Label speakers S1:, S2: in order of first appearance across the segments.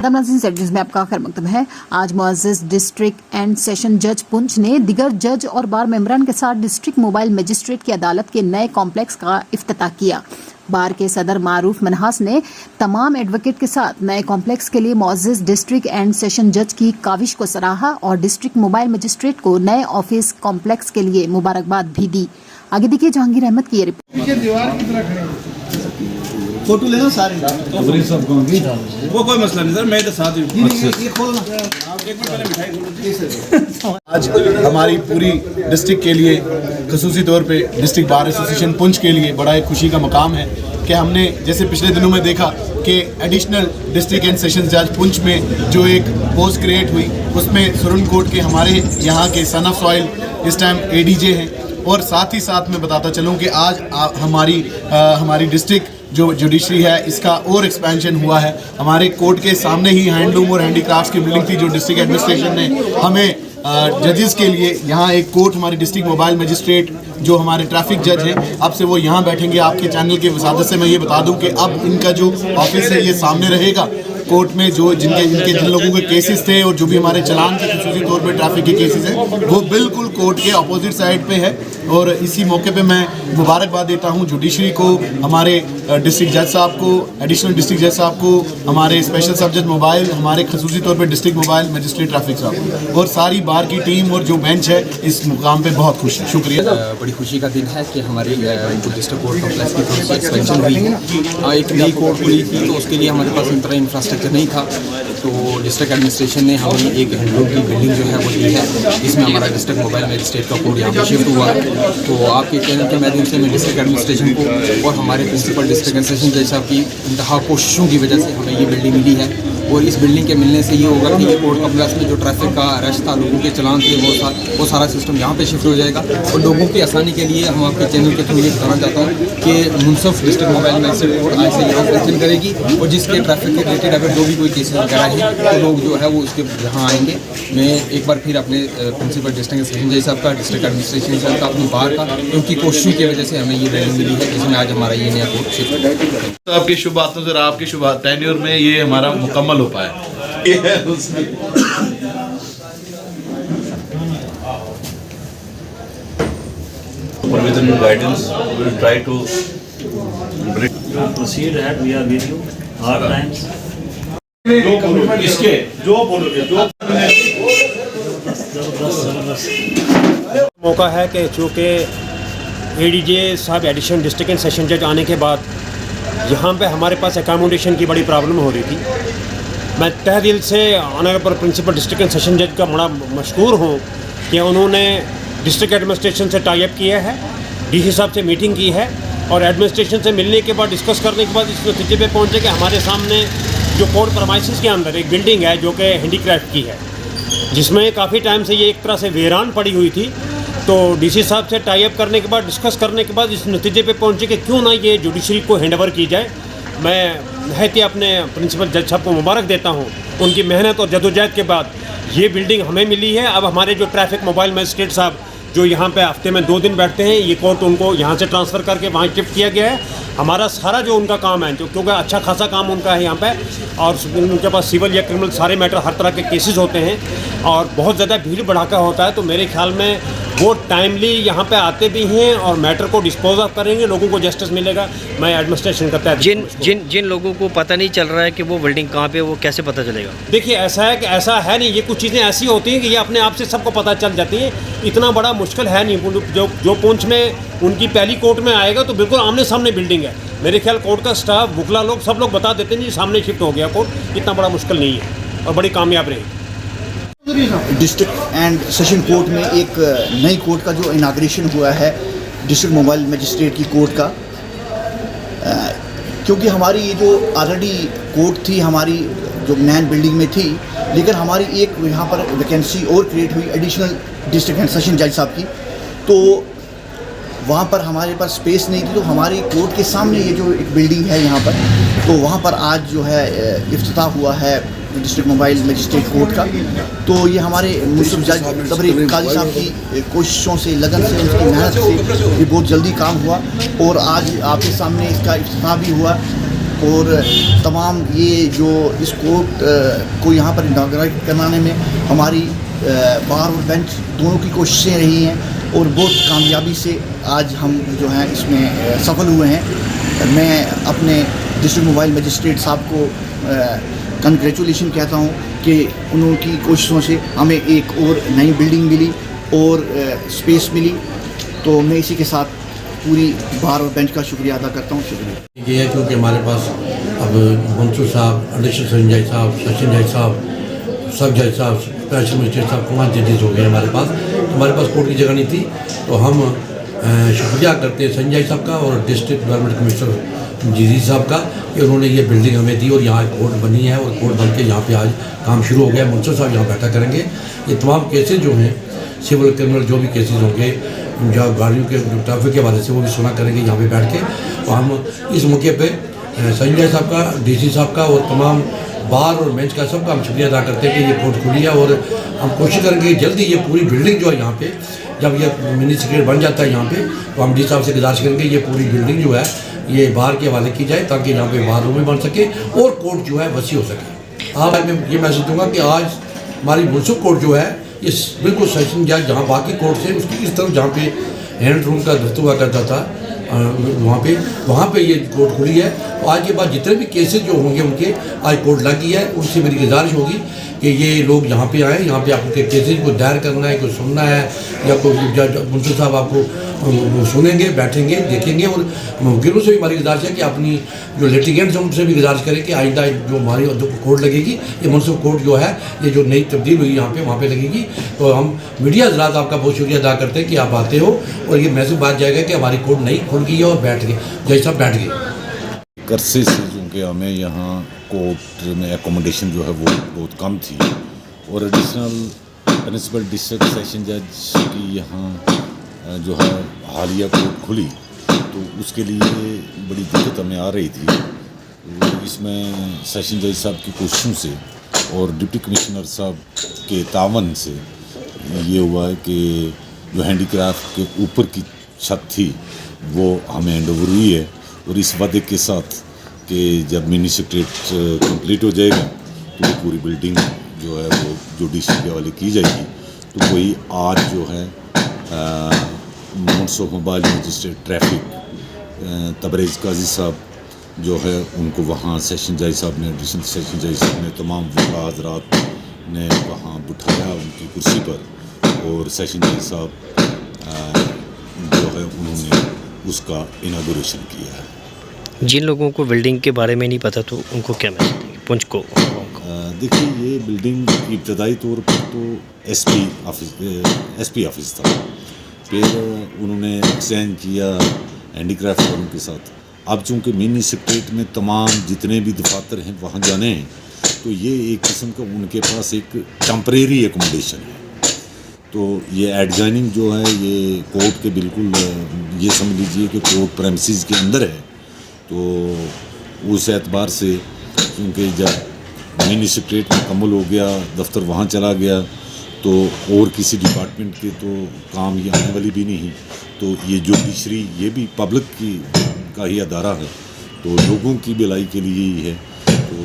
S1: आदम नाज़रीन सेक्टर्स में आपका खैर मकतब है। आज मुअज़्ज़ज़ डिस्ट्रिक्ट एंड सेशन जज पुंछ ने दिगर जज और बार मेंबरान के साथ डिस्ट्रिक्ट मोबाइल मजिस्ट्रेट की अदालत के नए कॉम्प्लेक्स का इफ्तिताह किया। बार के सदर मारूफ मनहास ने तमाम एडवोकेट के साथ नए कॉम्प्लेक्स के लिए मुअज़्ज़ज़ डिस्ट्रिक्ट एंड सेशन जज की काविश को सराहा और डिस्ट्रिक्ट मोबाइल मजिस्ट्रेट को नए ऑफिस कॉम्प्लेक्स के लिए मुबारकबाद भी दी। आगे देखिए जहांगीर अहमद की ये रिपोर्ट।
S2: फोटो लेना सारे
S3: वो कोई मसला नहीं सर, मैं तो साथ ही
S2: आज हमारी पूरी डिस्ट्रिक्ट के लिए ख़ुसूसी तौर पे डिस्ट्रिक्ट बार एसोसिएशन पुंछ के लिए बड़ा एक खुशी का मकाम है कि हमने जैसे पिछले दिनों में देखा कि एडिशनल डिस्ट्रिक्ट एंड सेशन जज पुंछ में जो एक पोस्ट क्रिएट हुई उसमें सुरन कोर्ट के हमारे यहाँ के सन ऑफ सॉइल इस टाइम एडीजे हैं। और साथ ही साथ मैं बताता चलूँ कि आज हमारी डिस्ट्रिक्ट जो जुडिशरी है इसका और एक्सपेंशन हुआ है। हमारे कोर्ट के सामने ही हैंडलूम और हैंडीक्राफ्ट्स की बिल्डिंग थी जो डिस्ट्रिक्ट एडमिनिस्ट्रेशन ने हमें जजेस के लिए यहाँ एक कोर्ट हमारी डिस्ट्रिक्ट मोबाइल मजिस्ट्रेट जो हमारे ट्रैफिक जज हैं अब से वो यहाँ बैठेंगे। आपके चैनल के वसादत से मैं ये बता दूं कि अब इनका जो ऑफिस है ये सामने रहेगा कोर्ट में। जो जिन लोगों के केसेस थे और जो भी हमारे चलान के खुसूसी तौर पे ट्रैफिक के केसेस हैं वो बिल्कुल कोर्ट के अपोजिट साइड पे है। और इसी मौके पे मैं मुबारकबाद देता हूँ जुडिशरी को, हमारे डिस्ट्रिक्ट जज साहब को, एडिशनल डिस्ट्रिक्ट जज साहब को, हमारे स्पेशल सब जज मोबाइल, हमारे खुसूसी तौर पे डिस्ट्रिक्ट मोबाइल मजिस्ट्रेट ट्रैफिक साहब और सारी बार की टीम और जो बेंच है इस मुकाम पे बहुत खुश है। शुक्रिया।
S4: बड़ी खुशी का दिन है कि हमारी जो डिस्ट्रिक्ट कोर्ट कॉम्प्लेक्स की थोड़ी सी एक्सपेंशन हुई है। एक नई कोर्ट खुली थी तो उसके लिए हमारे पास इतना इंफ्रास्ट्रक्चर नहीं था, तो डिस्ट्रिक्ट एडमिनिस्ट्रेशन ने हमें एक हैंडलूम की बिल्डिंग जो है वो दी है जिसमें हमारा डिस्ट्रिक्ट मोबाइल मजिस्ट्रेट का कोर्ट यहाँ पर शिफ्ट हुआ है। तो आपके चैनल के माध्यम से मैं डिस्ट्रिक्ट एडमिनिस्ट्रेशन को और हमारे प्रिंसिपल डिस्ट्रिक्ट एंड सेशन जज साहब की इंतहा कोशिशों की वजह से हमें ये बिल्डिंग मिली है। और इस बिल्डिंग के मिलने से ये होगा कि ये कोर्ट कॉम्प्लेक्स में जो ट्रैफिक का रश था, लोगों के चलान थे, वो सारा सिस्टम यहाँ पे शिफ्ट हो जाएगा। और लोगों की आसानी के लिए हम आपके चैनल के थ्रू ये बताना चाहता हूँ कि Munsaf district mobile magistrate court आज से यहाँ फंक्शन करेगी और जिसके ट्रैफिक के रिलेटेड अगर जो भी कोई केसेस वगैरह हैं तो लोग जो है वो उसके यहाँ आएंगे। मैं एक बार फिर अपने प्रिंसिपल डिस्ट्रिक्ट सेशन जज साहब का, डिस्ट्रिक्ट एडमिनिस्ट्रेशन साहब का, अपनी बार का, उनकी कोशिशों की वजह से हमें ये बिल्डिंग मिली है जिसमें आज हमारा ये नया कोर्ट शिफ्ट है।
S3: आपकी शुभ बातों से आपकी शुभ टेन्योर में ये हमारा मुकम्मल हो पाया।
S5: With the new guidance, we will try to
S6: proceed ahead. We are with you. Hard times.
S7: मौका है कि चूँकि एडीजे साहब एडिशनल डिस्ट्रिक्ट एंड सेशन जज आने के बाद यहाँ पे हमारे पास एकोमोडेशन की बड़ी प्रॉब्लम हो रही थी। मैं तह दिल से honourable principal district and session जज का बड़ा मशकूर हूँ कि उन्होंने डिस्ट्रिक्ट एडमिनिस्ट्रेशन से टाई अप किया है, डीसी साहब से मीटिंग की है और एडमिनिस्ट्रेशन से मिलने के बाद डिस्कस करने के बाद इस नतीजे पे पहुँचे कि हमारे सामने जो कोर्ट प्रमाइसिस के अंदर एक बिल्डिंग है जो कि हैंडीक्राफ्ट की है जिसमें काफ़ी टाइम से ये एक तरह से वीरान पड़ी हुई थी। तो डीसी साहब से टाई अप करने के बाद डिस्कस करने के बाद इस नतीजे पे पहुँचे कि क्यों ना ये जुडिशरी को हैंडओवर की जाए। मैं नहायत अपने प्रिंसिपल जज साहब को मुबारक देता हूँ, उनकी मेहनत और जदोजहद के बाद ये बिल्डिंग हमें मिली है। अब हमारे जो ट्रैफिक मोबाइल मजिस्ट्रेट साहब जो यहाँ पे हफ्ते में 2 दिन बैठते हैं, ये कोर्ट उनको यहाँ से ट्रांसफ़र करके वहाँ शिफ्ट किया गया है। हमारा सारा जो उनका काम है जो क्योंकि अच्छा खासा काम उनका है यहाँ पे और उनके पास सिविल या क्रिमिनल सारे मैटर हर तरह के केसेस होते हैं और बहुत ज़्यादा भीड़ भड़ाका होता है। तो मेरे ख्याल में वो टाइमली यहाँ पे आते भी हैं और मैटर को डिस्पोज ऑफ करेंगे, लोगों को जस्टिस मिलेगा। मैं एडमिनिस्ट्रेशन करता है
S8: जिन लोगों को पता नहीं चल रहा है कि वो बिल्डिंग कहाँ पे, वो कैसे पता चलेगा?
S7: देखिए ऐसा है कि ऐसा है नहीं, ये कुछ चीज़ें ऐसी होती हैं कि ये अपने आप से सबको पता चल जाती हैं। इतना बड़ा मुश्किल है नहीं। जो पुंछ में उनकी पहली कोर्ट में आएगा तो बिल्कुल आमने सामने बिल्डिंग है। मेरे ख्याल कोर्ट का स्टाफ, बुकला लोग, सब लोग बता देते हैं जी सामने शिफ्ट हो गया कोर्ट। इतना बड़ा मुश्किल नहीं है और बड़ी कामयाब रहेगी।
S2: डिस्ट्रिक्ट एंड सेशन कोर्ट में एक नई कोर्ट का जो इनाग्रेशन हुआ है डिस्ट्रिक्ट मोबाइल मजिस्ट्रेट की कोर्ट का, क्योंकि हमारी ये जो ऑलरेडी कोर्ट थी हमारी जो मैन बिल्डिंग में थी, लेकिन हमारी एक यहाँ पर वैकेंसी और क्रिएट हुई एडिशनल डिस्ट्रिक्ट एंड सेशन जज साहब की, तो वहाँ पर हमारे पास स्पेस नहीं थी। तो हमारी कोर्ट के सामने ये जो एक बिल्डिंग है यहाँ पर, तो वहाँ पर आज जो है इफ्तिताह हुआ है डिस्ट्रिक्ट मोबाइल मजिस्ट्रेट कोर्ट का। तो ये हमारे मुंसिफ जज तबरी काजी साहब की कोशिशों से, लगन से, उनकी मेहनत से ये बहुत जल्दी काम हुआ और आज आपके सामने इसका इफ्तिताह भी हुआ।
S9: और तमाम ये जो इस कोर्ट को यहाँ पर इनाग्रेट कराने में हमारी बार और बेंच दोनों की कोशिशें रही हैं और बहुत कामयाबी से आज हम जो हैं इसमें सफल हुए हैं। मैं अपने डिस्ट्रिक्ट मोबाइल मजिस्ट्रेट साहब को कंग्रेचुलेशन कहता हूँ कि उनकी कोशिशों से हमें एक और नई बिल्डिंग मिली और स्पेस मिली। तो मैं इसी के साथ पूरी बार और बेंच का शुक्रिया अदा करता हूँ। शुक्रिया।
S10: ये है क्योंकि हमारे पास अब मंसूर साहब, एडिशनल सेशन जज साहब, सेशन जज साहब, सब जज साहब, स्पेशल मजिस्ट्रेट साहब 5 जजेस हो गए हमारे पास। हमारे पास कोर्ट की जगह नहीं थी, तो हम शुक्रिया करते हैं संजय साहब का और डिस्ट्रिक्ट डेवलपमेंट कमिश्नर जी साहब का कि उन्होंने ये बिल्डिंग हमें दी और यहाँ कोर्ट बनी है और कोर्ट बन के यहाँ पे आज काम शुरू हो गया। मंसूर साहब यहाँ बैठा करेंगे। ये तमाम केसेस जो हैं सिविल क्रिमिनल जो भी केसेस होंगे जो गाड़ियों के ट्रैफिक के हवाले से वो भी सुना करेंगे यहाँ पे बैठ के। तो हम इस मौके पे संजय साहब का, डीसी साहब का और तमाम बार और बेंच का सबका हम शुक्रिया अदा करते हैं कि ये कोर्ट खुली है और हम कोशिश करेंगे जल्दी ये पूरी बिल्डिंग जो है यहाँ पे जब ये मिनी सेक्रेटरी बन जाता है यहाँ पे तो हम डी साहब से गुजारिश करेंगे ये पूरी बिल्डिंग जो है ये बाहर के हवाले की जाए ताकि यहाँ पे बार रूम भी बन सके और कोर्ट जो है वसी हो सके। आज मैं ये मैसेज दूंगा कि आज हमारी मुंसिफ कोर्ट जो है ये बिल्कुल सेशन जज जहाँ बाकी कोर्ट से उसकी इस तरफ जहाँ पे हैंड रूम का दफ्तर हुआ करता था वहाँ पे ये कोर्ट खुली है। तो आज के बाद जितने भी केसेस जो होंगे उनके आज कोर्ट लगी है। उनसे मेरी गुजारिश होगी कि ये लोग यहाँ पे आएँ, यहाँ पे आपके केसेस को दायर करना है, कोई सुनना है या कोई जज मुंशी साहब आपको सुनेंगे, बैठेंगे, देखेंगे। और वकीलों से भी हमारी गुजारिश है कि अपनी जो लिटिगेंट्स हैं उनसे भी गुजारिश करें कि आइंदा जो हमारी कोर्ट लगेगी ये मुंसिफ कोर्ट जो है ये जो नई तब्दील हुई यहाँ पे वहाँ पे लगेगी। तो हम मीडिया हज़रात आपका बहुत शुक्रिया अदा करते हैं कि आप आते हो और ये मैसेज बात जाएगा कि हमारी कोर्ट नई खुल गई है और बैठ गए, जज साहब बैठ गए।
S11: कर्से से चूँकि हमें यहाँ कोर्ट में एकोमोडेशन जो है वो बहुत कम थी और एडिशनल प्रिंसिपल डिस्ट्रिक्ट सेशन जज की यहाँ जो है हालिया कोर्ट खुली तो उसके लिए बड़ी दिक्कत हमें आ रही थी। तो इसमें सेशन जज साहब की कोशिशों से और डिप्टी कमिश्नर साहब के तावन से ये हुआ है कि जो हैंडीक्राफ्ट के ऊपर की छत थी वो हमें हैंडओवर हुई है और इस वादे के साथ कि जब मिनी सेक्रेटरीट कंप्लीट हो जाएगा तो वो पूरी बिल्डिंग जो है वो जुडिशरी के हवाले की जाएगी। तो वही आज जो है मुंसिफ मोबाइल मजिस्ट्रेट ट्रैफिक तबरेज़ काजी साहब जो है उनको वहाँ सेशन जज साहब ने, एडिशनल सेशन जज साहब ने, तमाम वक़ा हज़रात ने वहाँ बिठाया उनकी कुर्सी पर और सेशन जज साहब जो है उन्होंने उसका इनागुरेशन किया है।
S8: जिन लोगों को बिल्डिंग के बारे में नहीं पता तो उनको क्या मैसेज देंगे पुंछ को?
S11: देखिए ये बिल्डिंग इब्तदाई तौर पर तो एसपी ऑफिस था, फिर उन्होंने एक्सचेंज किया हैंडीक्राफ्ट वालों के साथ। अब चूँकि मिनी सेक्रेटरीट में तमाम जितने भी दफातर हैं वहाँ जाने हैं तो ये एक किस्म का उनके पास एक टेम्परेरी एकोमोडेशन है। तो ये एडजॉइनिंग जो है ये कोर्ट के बिल्कुल ये समझ लीजिए कि कोर्ट प्रेमिसेस के अंदर है। तो उस एतबार से क्योंकि जब मिनी सेक्रेटरीट मुकम्मल हो गया, दफ्तर वहाँ चला गया तो और किसी डिपार्टमेंट के तो काम ये आने वाली भी नहीं। तो ये जुडिशरी ये भी पब्लिक की का ही अदारा है तो लोगों की भलाई के लिए ही है। तो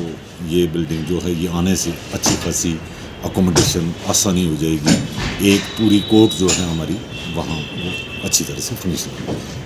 S11: ये बिल्डिंग जो है ये आने से अच्छी खासी अकोमोडेशन आसानी हो जाएगी। एक पूरी कोर्ट जो है हमारी वहाँ वो अच्छी तरह से फिनिश होगी।